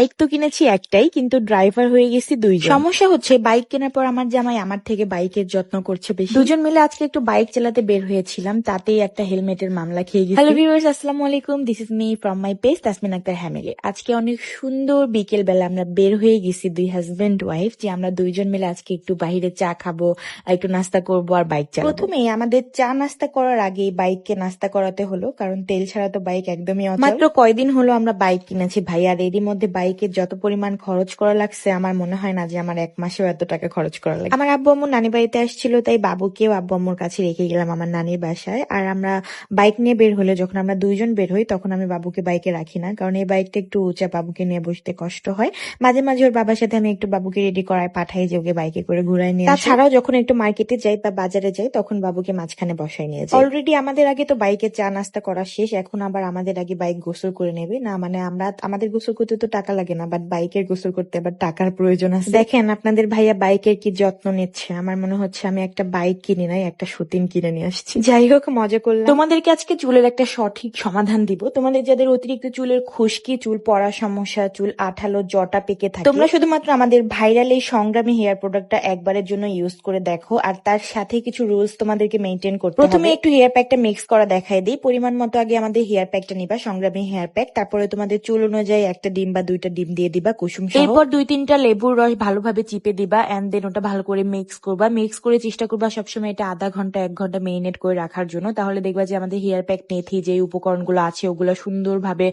Bike তো কিনেছি একটাই, কিন্তু ড্রাইভার হয়ে গেছি দুইজন। সমস্যা হচ্ছে বাইক কেনার পর আমার জামাই আমার থেকে বাইকের যত্ন করছে বেশি। দুজন মিলে আজকে একটু বাইক চালাতে বের হয়েছিলাম, তাতেই একটা হেলমেটের মামলা খেয়ে গেছি। হ্যালো ভিউয়ার্স, আসসালামু আলাইকুম, this is me from my page Tasmin Akter family. আজকে অনেক সুন্দর বিকেল বেলা আমরা বের হয়ে গেছি দুই হাজবেন্ড ওয়াইফ, যে আমরা দুইজন মিলে আজকে একটু বাইরে চা খাবো, একটু নাস্তা করবো আর বাইক চালাবো। প্রথমেই আমাদের চা নাস্তা করার আগে বাইককে নাস্তা করাতে হলো, কারণ তেল ছাড়া তো বাইক একদমই অচল। মাত্র কয়দিন হলো আমরা বাইক কিনেছি ভাই, আর এরই মধ্যে বাইকের যত পরিমাণ খরচ করা লাগছে আমার মনে হয় না যে আমার এক মাসেও এত টাকা খরচ করা লাগে। আমার আব্বু আম্মু নানি বাড়িতে আসছিল, তাই বাবুকেও আব্বু আম্মুর কাছে রেখে গেলাম আমার নানির বাসায়। আর আমরা বাইক নিয়ে বের হলে, যখন আমরা দুইজন বের হই, তখন আমি বাবুকে বাইকে রাখি না, কারণ এই বাইকটা একটু উঁচা, বাবুকে নিয়ে বসতে কষ্ট হয়। মাঝে মাঝে ওর বাবার সাথে আমি একটু বাবুকে রেডি করায় পাঠাই যে ওকে বাইকে করে ঘুরাই নিয়ে। তাছাড়াও যখন একটু মার্কেটে যাই বা বাজারে যাই, তখন বাবুকে মাঝখানে বসাই নিয়ে যাই। অলরেডি আমাদের আগে তো বাইকে চা নাস্তা করা শেষ, এখন আবার আমাদের আগে বাইক গোসল করে নেবে না, মানে আমাদের গোসল করতে তো টাকা লাগে না, বাট বাইকের গোসল করতে আবার টাকার প্রয়োজন আছে। দেখেন আপনাদের ভাইয়া বাইকের কি যত্ন নিচ্ছে, আমার মনে হচ্ছে আমি একটা বাইক কিনে নাই, একটা সতীন কিনে নিয়ে আসছি। যাই হোক, মজা করলাম। তোমাদেরকে আজকে চুলের একটা সঠিক সমাধান দিব। তোমাদের যাদের অতিরিক্ত চুলের খুশকি, চুল পড়ার সমস্যা, চুল আঠালো, জটা পেকে থাকে, তোমরা শুধুমাত্র আমাদের ভাইরাল এই সংগ্রামী হেয়ার প্রোডাক্টটা একবারের জন্য ইউজ করে দেখো, আর তার সাথে কিছু রুলস তোমাদেরকে মেনটেন করতে হবে। প্রথমে একটু হেয়ার প্যাকটা মিক্স করা দেখাই দিই। পরিমাণ মতো আগে আমাদের হেয়ার প্যাকটা নিবা, সংগ্রামী হেয়ার প্যাক। তারপরে তোমাদের চুল অনুযায়ী একটা ডিম বা দুইটা ডিম দিয়ে দিবা কুসুম সহ। এরপর 2-3টা লেবুর রস ভালোভাবে চিপে দিবা, এন্ড দেন ওটা ভালো করে মিক্স করবা। মিক্স করে চেষ্টা করবা সবসময় এটা আধা ঘন্টা 1 ঘন্টা মেরিনেট করে রাখার জন্য। তাহলে দেখবা যে আমাদের হেয়ার প্যাক মেথি যে উপকরণগুলো আছে ওগুলো সুন্দরভাবে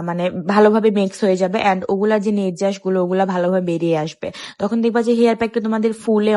মানে ভালোভাবে মিক্স হয়ে যাবে, এন্ড ওগুলার যে নির্যাস গুলো ওগুলা ভালোভাবে বেরিয়ে আসবে। তখন দেখবা যে হেয়ার প্যাকটা তোমাদের ফুলে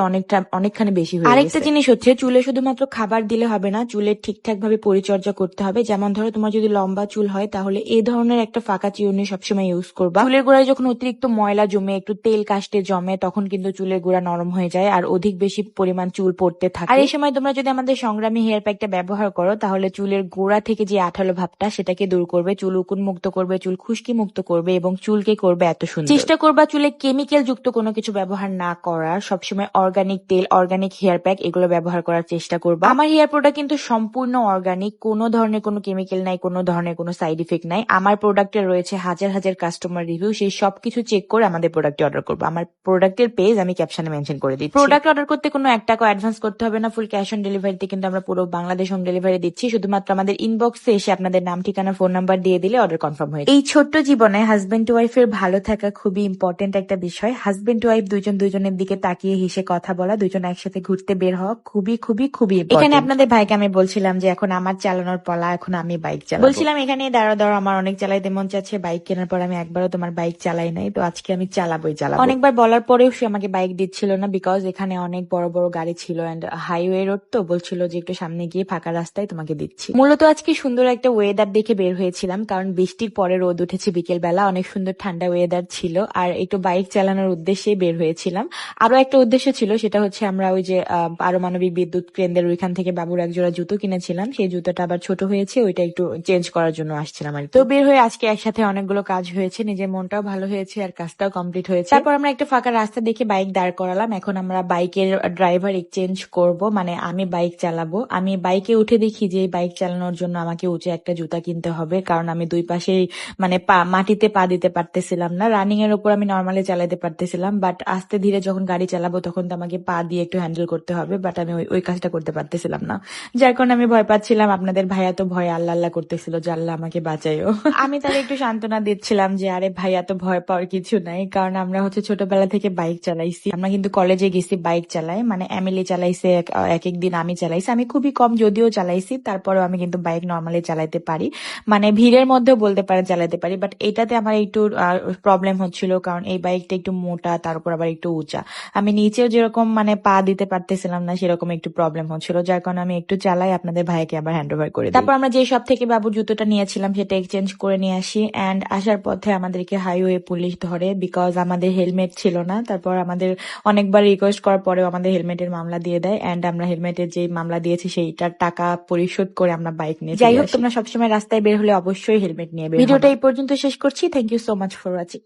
অনেকখানি বেশি হয়ে গেছে। আরেকটা জিনিস হচ্ছে, চুলে শুধুমাত্র খাবার দিলে হবে না, চুলের ঠিকঠাক ভাবে পরিচর্যা করতে হবে। যেমন ধরো তোমার যদি লম্বা চুল হয়, তাহলে এই ধরনের একটা ফাঁকা চিরুনি সবসময় ইউজ করবা। চুলের গোড়ায় যখন অতিরিক্ত ময়লা জমে, একটু তেল কাস্টে জমে, তখন কিন্তু চুলের গোড়া নরম হয়ে যায় আর অধিক বেশি পরিমাণ চুল পড়তে থাকে। আর এই সময় তোমরা যদি আমাদের সংগ্রামী হেয়ার প্যাকটা ব্যবহার করো, তাহলে চুলের গোড়া থেকে যে আঠালো ভাবটা সেটাকে দূর করবে, চুল উকুন মুক্ত করবে, চুল খুশকি মুক্ত করবে এবং চুলকে করবে এত সুন্দর। চেষ্টা করবা চুলে কেমিক্যাল যুক্ত কোনো কিছু ব্যবহার না করার, সবসময় অর্গানিক তেল, অর্গানিক হেয়ার প্যাক এগুলো ব্যবহার করার চেষ্টা করবা। আমার হেয়ার প্রোডাক্ট কিন্তু সম্পূর্ণ অর্গানিক, কোনো ধরনের কোনো কেমিক্যাল নাই, কোনো ধরনের কোনো সাইড ইফেক্ট নাই। আমার প্রোডাক্টে রয়েছে হাজার হাজার কাস্টমার রিভিউ, সেই সবকিছু চেক করে আমাদের প্রোডাক্টে অর্ডার করবো। আমার প্রোডাক্টের পেজ আমি ক্যাপশনে মেনশন করে দিচ্ছি। প্রোডাক্ট অর্ডার করতে কোনো 1 টাকা অ্যাডভান্স করতে হবে না, ফুল ক্যাশ অন ডেলিভারিতে কিন্তু আমরা পুরো বাংলাদেশ হোম ডেলিভারি দিচ্ছি। শুধুমাত্র আমাদের ইনবক্সে এসে আপনাদের নাম, ঠিকানা, ফোন নাম্বার দিয়ে দিলে অর্ডার কনফার্ম হয়ে যাবে। এই ছোট্ট জীবনে হাজবেন্ড ওয়াইফের ভালো থাকা খুবই ইম্পর্টেন্ট একটা বিষয়। হাজবেন্ড ওয়াইফ দুইজন দুইজনের দিকে তাকিয়ে হেসে কথা বলা, দুইজন একসাথে ঘুরতে বের হওয়া খুবই খুবই খুবই ইম্পর্টেন্ট। এখানে আপনাদের ভাইকে আমি বলছিলাম যে এখন আমার চালানোর পালা, এখন আমি বাইক চালাবো। বলছিলাম এখানে দাঁড়া আমার অনেক চালাইতে মন চাচ্ছে, বাইক কেনার পর আমি একবারও তোমার বাইক চালাই নাই, তো আজকে আমি চালাবোই। অনেকবার বলার পরেও সে আমাকে বাইক দিচ্ছিল না, বিকজ এখানে অনেক বড় বড় গাড়ি ছিল এন্ড হাইওয়ে রোড, তো বলছিল যে একটু সামনে গিয়ে ফাঁকা রাস্তায় তোমাকে দিচ্ছি। মূলত আজকে সুন্দর একটা ওয়েদার দেখে বের হয়েছিলাম, কারণ বৃষ্টির পরে রোদ উঠেছে বিকেল বেলা, অনেক সুন্দর ঠান্ডা ওয়েদার ছিল, আর একটু বাইক চালানোর উদ্দেশ্যে বের হয়েছিলাম। আরো একটা উদ্দেশ্য ছিল, সেটা হচ্ছে আমরা ওই যে পারমাণবিক বিদ্যুৎ কেন্দ্রের ওইখান থেকে বাবুর এক জোড়া জুতো কিনেছিলাম, সেই জুতোটা আবার ছোট হয়েছে, ওইটা একটু চেঞ্জ করার জন্য আসছিলাম আর। তো বের হয়ে আজকে একসাথে অনেকগুলো কাজ হয়েছে, নিজের মনটাও ভালো হয়েছে আর কাজটাও কমপ্লিট হয়েছে। তারপর আমরা একটা ফাঁকা রাস্তা দেখে বাইক দাঁড় করালাম। এখন আমরা বাইকের ড্রাইভার এক্সচেঞ্জ করব, মানে আমি বাইক চালাবো। আমি বাইকে উঠে দেখি যে বাইক চালানোর জন্য আমাকে উঁচু একটা জুতা কিনতে হবে, কারণ আমি দুই পাশেই মানে মাটিতে পা দিতে পারতেছিলাম না। রানিং এর উপর আমি নর্মালি চালাতে পারতেছিলাম, বাট আস্তে ধীরে যখন গাড়ি চালাবো তখন তো আমাকে পা দিয়ে একটু হ্যান্ডেল করতে হবে, বাট আমি ওই কাজটা করতে পারতেছিলাম না, যার কারণে আমি ভয় পাচ্ছিলাম। আপনাদের ভাইয়া তো ভয় আল্লাহ আল্লাহ করতেছিল যে আল্লাহ আমাকে বাঁচাইও। আমি তার একটু সান্ত্বনা দিচ্ছিলাম যে আরে ভাইয়া তো ভয় পাওয়ার কিছু নাই, কারণ আমরা হচ্ছে ছোটবেলা থেকে বাইক চালাইছি। আমরা কিন্তু কলেজে গেছি বাইক চালাই, মানে এমএলএ চালাইছে, এক একদিন আমি চালাইছি। আমি খুবই কম যদিও চালাইছি, তারপরেও আমি কিন্তু বাইক নর্মালি চালাইতে পারি, মানে ভিড়ের মধ্যেও বলতে পারেন চালাতে পারি। বাট এটাতে আমার একটু প্রবলেম হচ্ছিল, কারণ এই বাইকটা একটু মোটা, তার উপর আবার একটু উঁচা। আমি নিচেও যেরকম মানে পা দিতে পারতেছিলাম না, সেরকম একটু প্রবলেম হচ্ছিল, যার কারণে আমি একটু চালাই, আপনাদের ভাইকে আবার হ্যান্ড ওভার করে দিই। তারপর আমরা যে সব থেকে বাবুর জুতোটা নিয়েছিলাম সেটা এক্সচেঞ্জ করে নিয়ে আসি, এন্ড আসার পথে আমাদেরকে হাইওয়ে পুলিশ ধরে, বিকজ আমাদের হেলমেট ছিল না। তারপর আমাদের অনেকবার রিকোয়েস্ট করার পরেও আমাদের হেলমেটের মামলা দিয়ে দেয়, এন্ড আমরা হেলমেটের যে মামলা দিয়েছি সেইটার টাকা পরিশোধ করে আমরা বাইক নিয়ে। যাই হোক, তোমরা সবসময় রাস্তায় বের হলে অবশ্যই হেলমেট নিয়ে বের। ভিডিওটা এই পর্যন্ত শেষ করছি। Thank you so much for watching.